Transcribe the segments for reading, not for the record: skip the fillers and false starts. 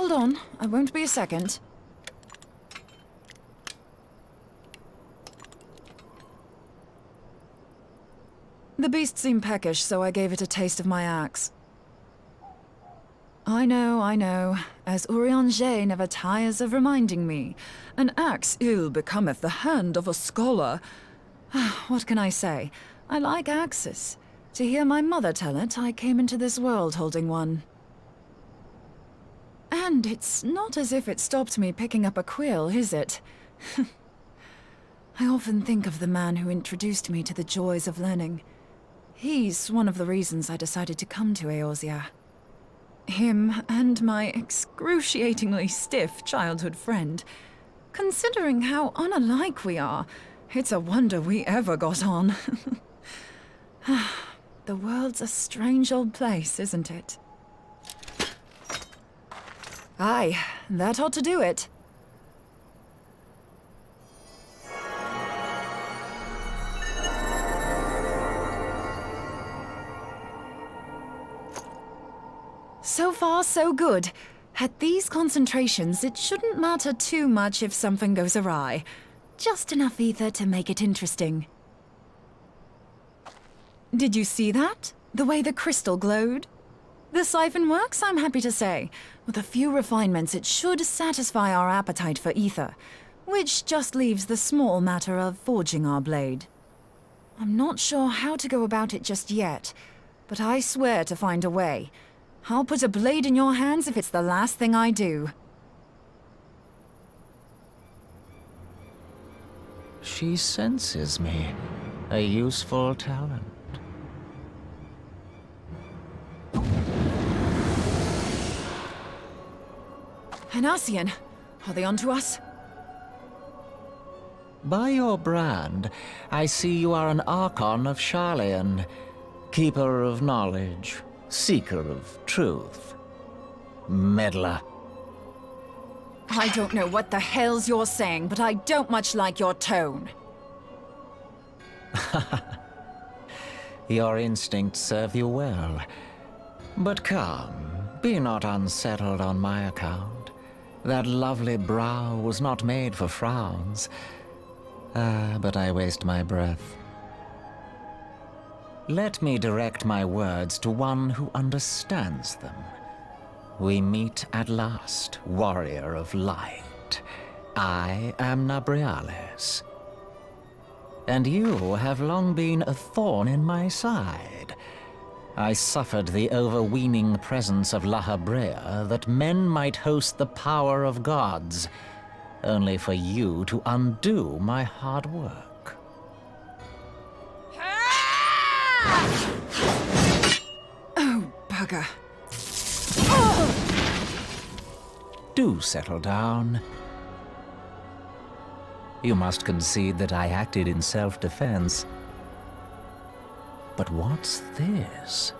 hold on. I won't be a second. The beast seemed peckish, so I gave it a taste of my axe. I know. As Urianger never tires of reminding me. An axe ill becometh the hand of a scholar. What can I say? I like axes. To hear my mother tell it, I came into this world holding one. And it's not as if it stopped me picking up a quill, is it? I often think of the man who introduced me to the joys of learning. He's one of the reasons I decided to come to Eorzea. Him and my excruciatingly stiff childhood friend. Considering how unalike we are, it's a wonder we ever got on. The world's a strange old place, isn't it? Aye, that ought to do it. So far, so good. At these concentrations, it shouldn't matter too much if something goes awry. Just enough ether to make it interesting. Did you see that? The way the crystal glowed? The siphon works, I'm happy to say. With a few refinements, it should satisfy our appetite for ether, which just leaves the small matter of forging our blade. I'm not sure how to go about it just yet, but I swear to find a way. I'll put a blade in your hands if it's the last thing I do. She senses me. A useful talent. An Ascian. Are they onto us? By your brand, I see you are an Archon of Sharlayan, keeper of knowledge, seeker of truth, meddler. I don't know what the hell's you're saying, but I don't much like your tone. Your instincts serve you well. But come, be not unsettled on my account. That lovely brow was not made for frowns. But I waste my breath. Let me direct my words to one who understands them. We meet at last, warrior of light. I am Nabriales. And you have long been a thorn in my side. I suffered the overweening presence of La Habrea that men might host the power of gods, only for you to undo my hard work. Oh, bugger. Do settle down. You must concede that I acted in self-defense. But what's this?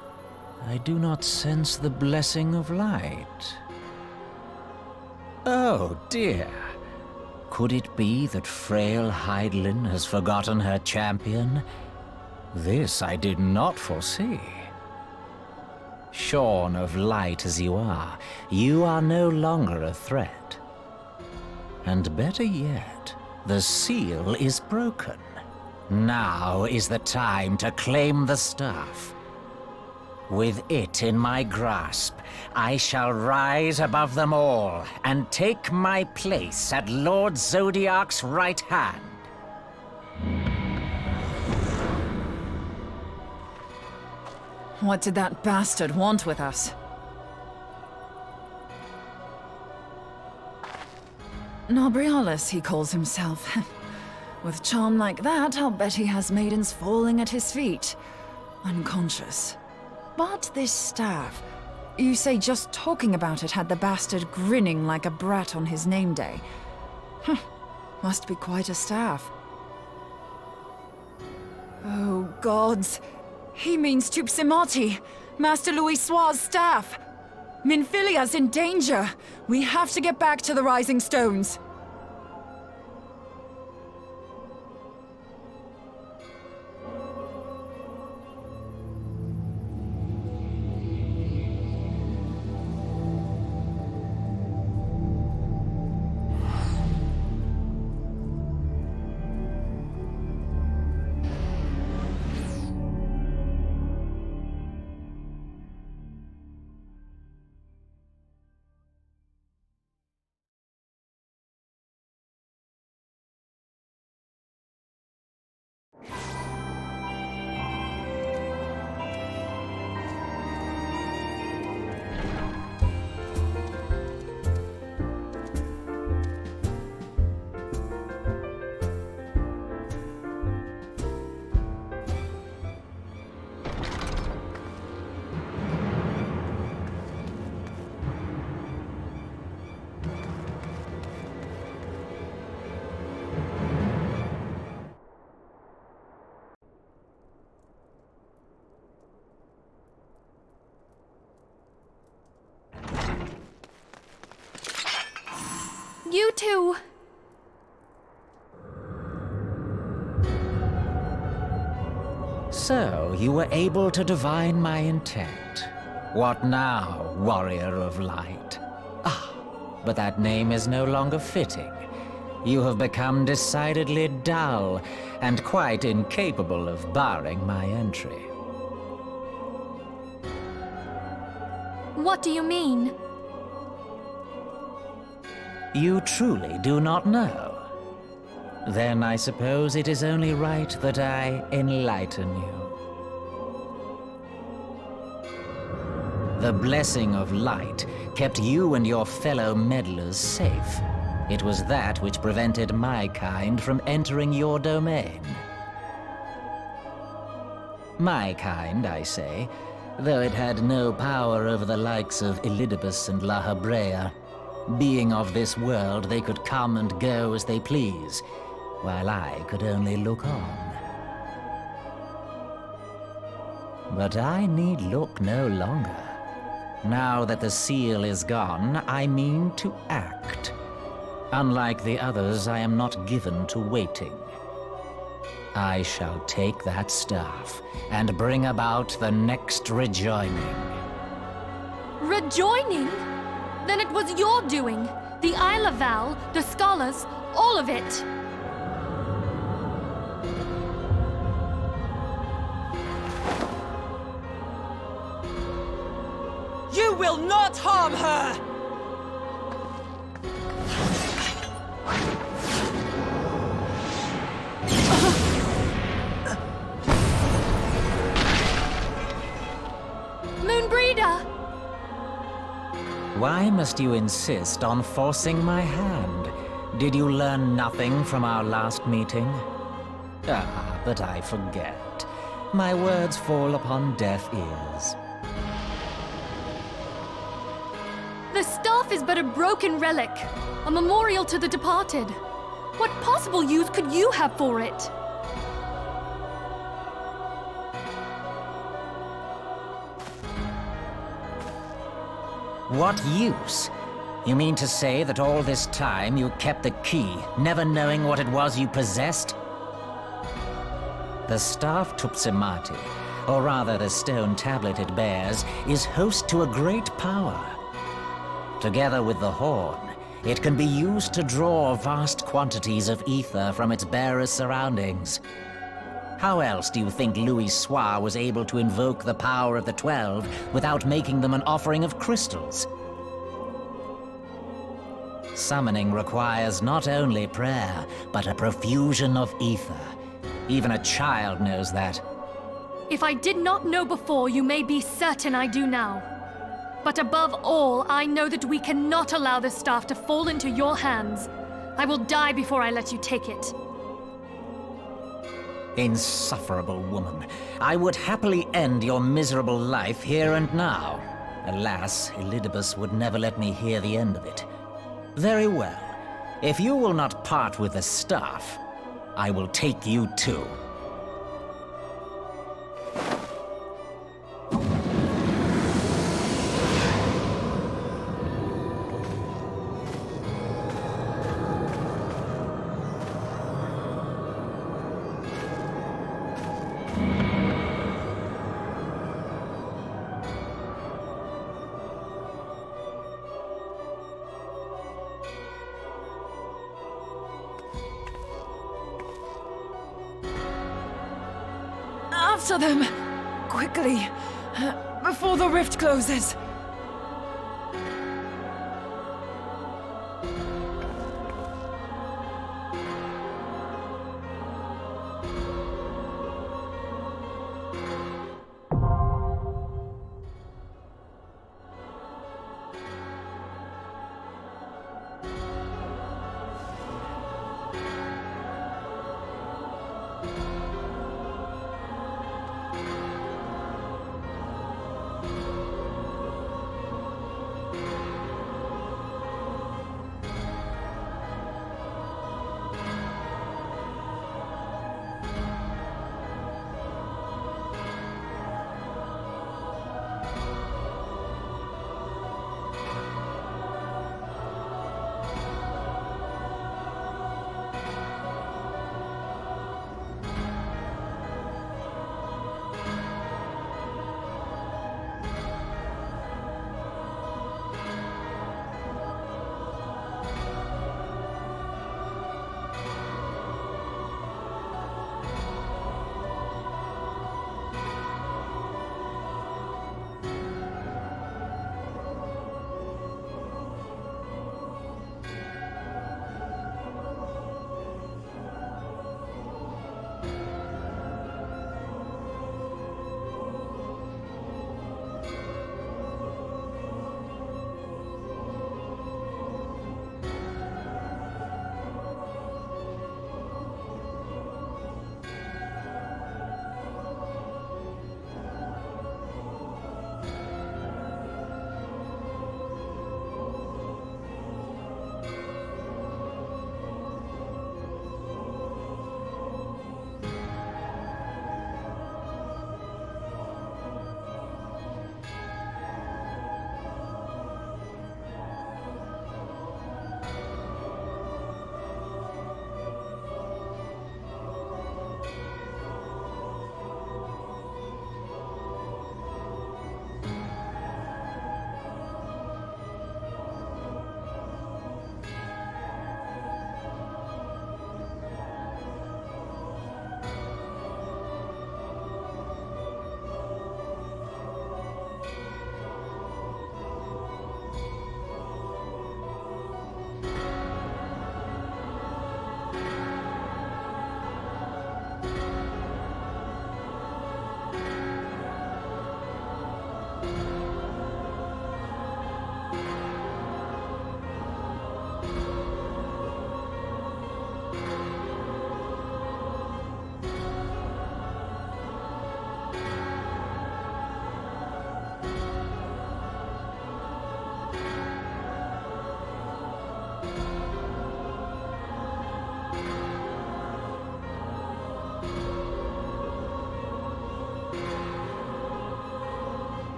I do not sense the blessing of light. Oh dear. Could it be that frail Hydaelyn has forgotten her champion? This I did not foresee. Shorn of light as you are no longer a threat. And better yet, the seal is broken. Now is the time to claim the staff. With it in my grasp, I shall rise above them all and take my place at Lord Zodiac's right hand. What did that bastard want with us? Nabriales, he calls himself. With charm like that, I'll bet he has maidens falling at his feet, unconscious. But this staff, you say just talking about it had the bastard grinning like a brat on his name day. Must be quite a staff. Oh, gods. He means Tupsimati, Master Louisoir's staff. Minfilia's in danger. We have to get back to the Rising Stones. too. So, you were able to divine my intent. What now, warrior of light? Ah, but that name is no longer fitting. You have become decidedly dull, and quite incapable of barring my entry. What do you mean? You truly do not know? Then I suppose it is only right that I enlighten you. The blessing of light kept you and your fellow meddlers safe. It was that which prevented my kind from entering your domain. My kind, I say, though it had no power over the likes of Elidibus and La Habrea. Being of this world, they could come and go as they please, while I could only look on. But I need look no longer. Now that the seal is gone, I mean to act. Unlike the others, I am not given to waiting. I shall take that staff and bring about the next rejoining. Rejoining? Then it was your doing. The Isle of Val, the scholars, all of it. You will not harm her! Moonbreeder! Why must you insist on forcing my hand? Did you learn nothing from our last meeting? Ah, but I forget. My words fall upon deaf ears. The staff is but a broken relic, a memorial to the departed. What possible use could you have for it? What use? You mean to say that all this time you kept the key, never knowing what it was you possessed? The staff Tupsimati, or rather the stone tablet it bears, is host to a great power. Together with the horn, it can be used to draw vast quantities of ether from its bearer's surroundings. How else do you think Louis Soir was able to invoke the power of the 12 without making them an offering of crystals? Summoning requires not only prayer, but a profusion of ether. Even a child knows that. If I did not know before, you may be certain I do now. But above all, I know that we cannot allow the staff to fall into your hands. I will die before I let you take it. Insufferable woman. I would happily end your miserable life here and now. Alas, Elidibus would never let me hear the end of it. Very well. If you will not part with the staff, I will take you too. After them! Quickly! Before the rift closes!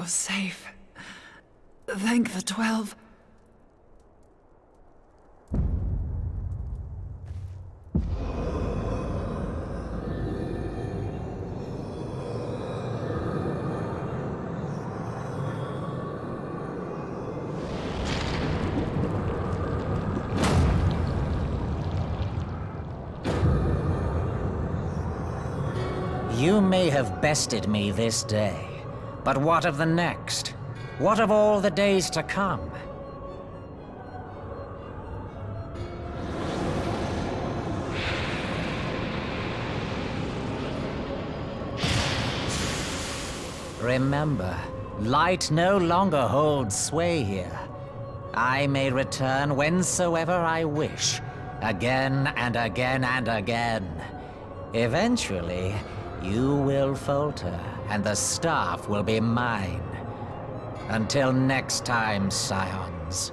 safe. Thank the 12. You may have bested me this day, but what of the next? What of all the days to come? Remember, light no longer holds sway here. I may return whensoever I wish, again and again and again. Eventually, you will falter, and the staff will be mine. Until next time, scions.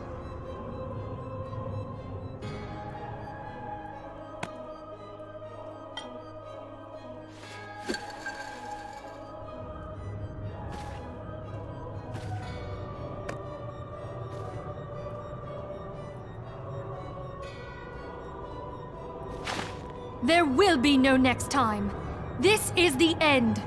There will be no next time. This is the end.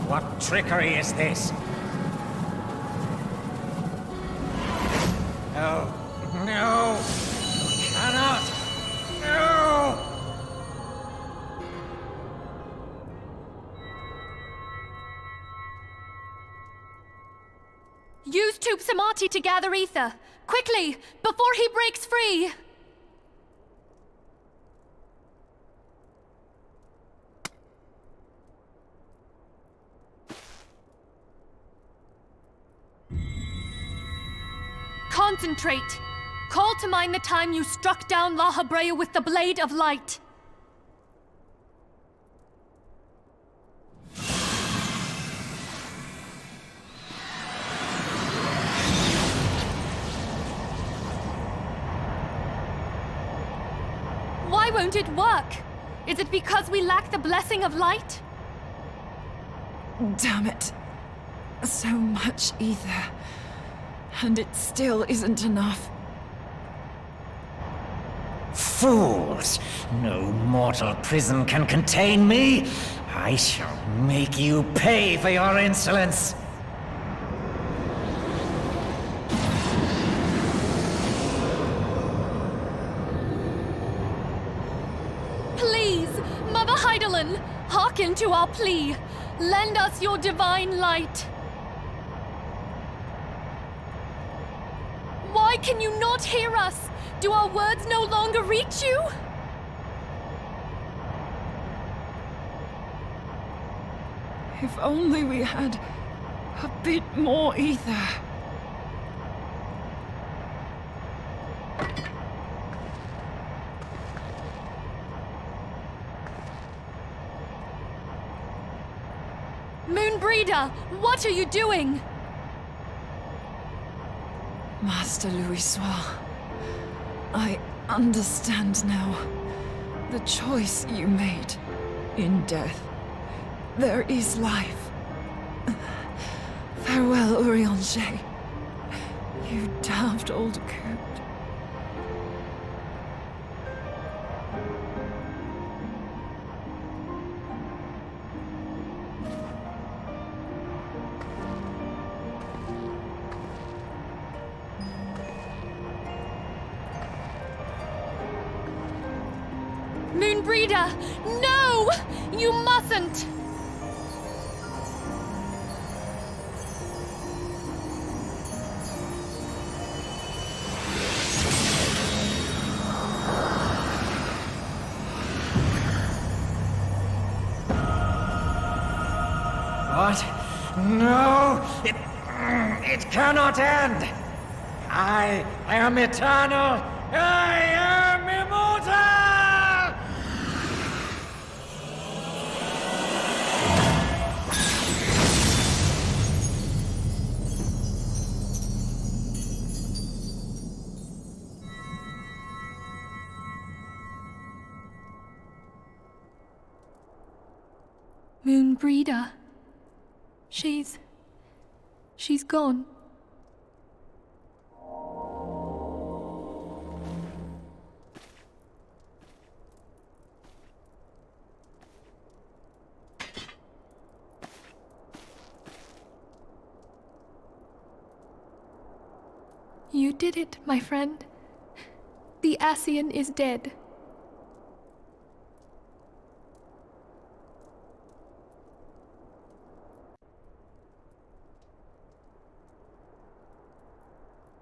What trickery is this? No! No! You cannot! No! Use Tube Samati to gather ether. Quickly, before he breaks free! Concentrate! Call to mind the time you struck down La Habrea with the Blade of Light. Why won't it work? Is it because we lack the blessing of light? Damn it. So much ether. And it still isn't enough. Fools! No mortal prison can contain me! I shall make you pay for your insolence! Please, Mother Heidelin, hearken to our plea. Lend us your divine light. Why can you not hear us? Do our words no longer reach you? If only we had a bit more ether. Moonbreeder, what are you doing? Master Louisoix, I understand now. The choice you made. In death, there is life. Farewell, Urianger. You damned old coot. Moonbreeder, no! You mustn't! What? No! It cannot end! I am eternal! I am immortal! Moonbreeder. She's gone. You did it, my friend. The Ascian is dead.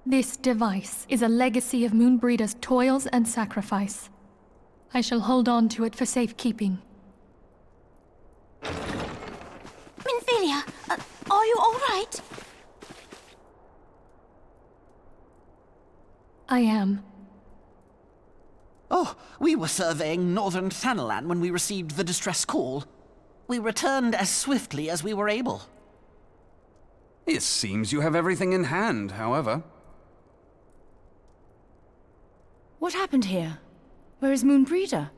This device is a legacy of Moonbreeder's toils and sacrifice. I shall hold on to it for safekeeping. Minfilia, are you all right? I am. Oh, we were surveying northern Thanalan when we received the distress call. We returned as swiftly as we were able. It seems you have everything in hand, however. What happened here? Where is Moonbreeder?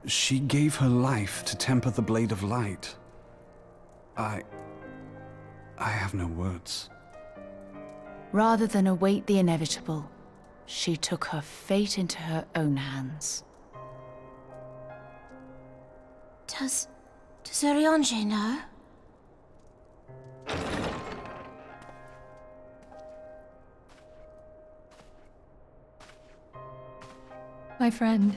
She gave her life to temper the Blade of Light. I have no words. Rather than await the inevitable, she took her fate into her own hands. Does Urianger know? My friend,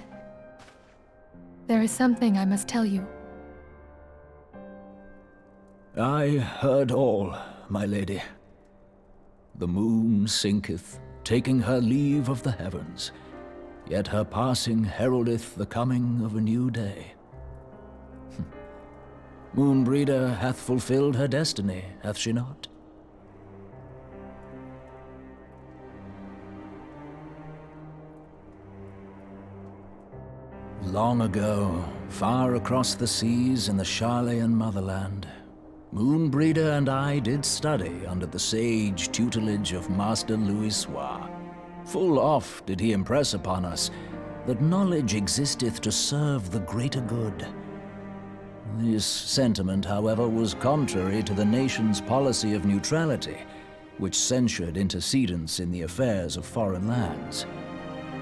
there is something I must tell you. I heard all, my lady. The moon sinketh, taking her leave of the heavens, yet her passing heraldeth the coming of a new day. Moonbreeder hath fulfilled her destiny, hath she not? Long ago, far across the seas in the Charlayan motherland, Moonbreeder and I did study under the sage tutelage of Master Louisoix. Full oft did he impress upon us that knowledge existeth to serve the greater good. This sentiment, however, was contrary to the nation's policy of neutrality, which censured intercedence in the affairs of foreign lands.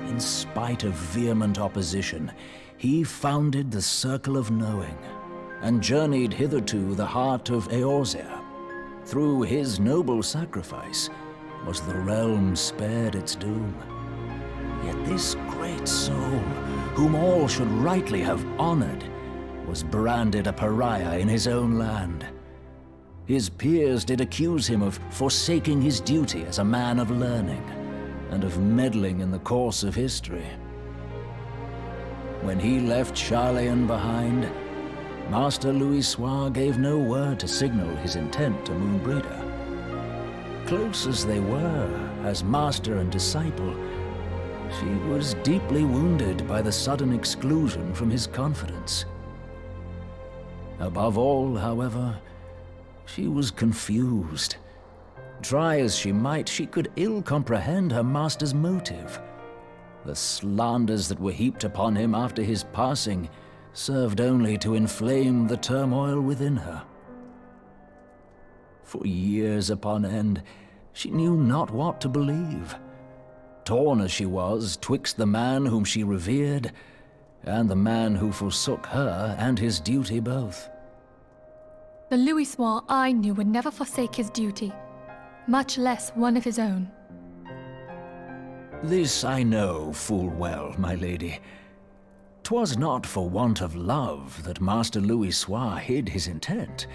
In spite of vehement opposition, he founded the Circle of Knowing, and journeyed hitherto the heart of Eorzea. Through his noble sacrifice was the realm spared its doom. Yet this great soul, whom all should rightly have honored, was branded a pariah in his own land. His peers did accuse him of forsaking his duty as a man of learning, and of meddling in the course of history. When he left Charlayan behind, Master Louisoix gave no word to signal his intent to Moonbreeder. Close as they were, as master and disciple, she was deeply wounded by the sudden exclusion from his confidence. Above all, however, she was confused. Try as she might, she could ill comprehend her master's motive. The slanders that were heaped upon him after his passing served only to inflame the turmoil within her. For years upon end, she knew not what to believe. Torn as she was twixt the man whom she revered and the man who forsook her and his duty both. The Louisoix I knew would never forsake his duty, much less one of his own. This I know full well, my lady. 'Twas not for want of love that Master Louisoix hid his intent.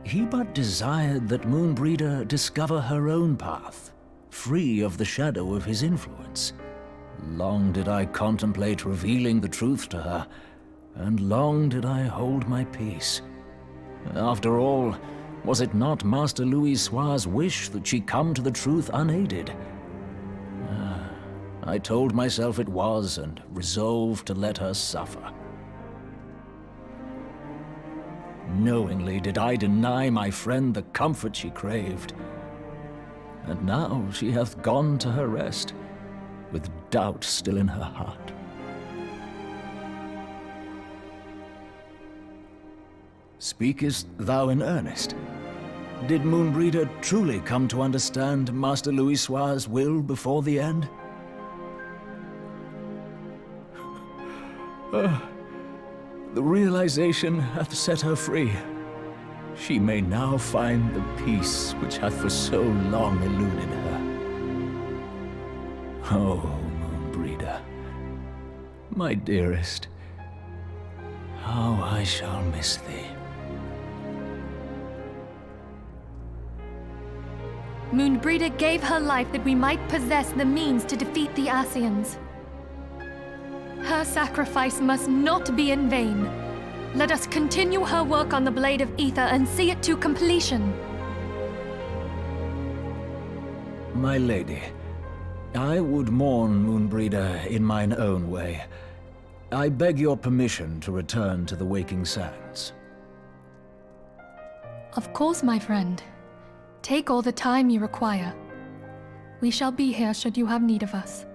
He but desired that Moonbreeder discover her own path, free of the shadow of his influence. Long did I contemplate revealing the truth to her, and long did I hold my peace. After all, was it not Master Louisoix's wish that she come to the truth unaided? I told myself it was, and resolved to let her suffer. Knowingly did I deny my friend the comfort she craved. and now she hath gone to her rest, with doubt still in her heart. Speakest thou in earnest? Did Moonbreeder truly come to understand Master Louisoix's will before the end? The realization hath set her free. She may now find the peace which hath for so long eluded her. Oh, Moonbreeder, my dearest, how I shall miss thee. Moonbreeder gave her life that we might possess the means to defeat the Ascians. Her sacrifice must not be in vain. Let us continue her work on the Blade of Ether and see it to completion. My lady, I would mourn Moonbreeder in mine own way. I beg your permission to return to the Waking Sands. Of course, my friend. Take all the time you require. We shall be here should you have need of us.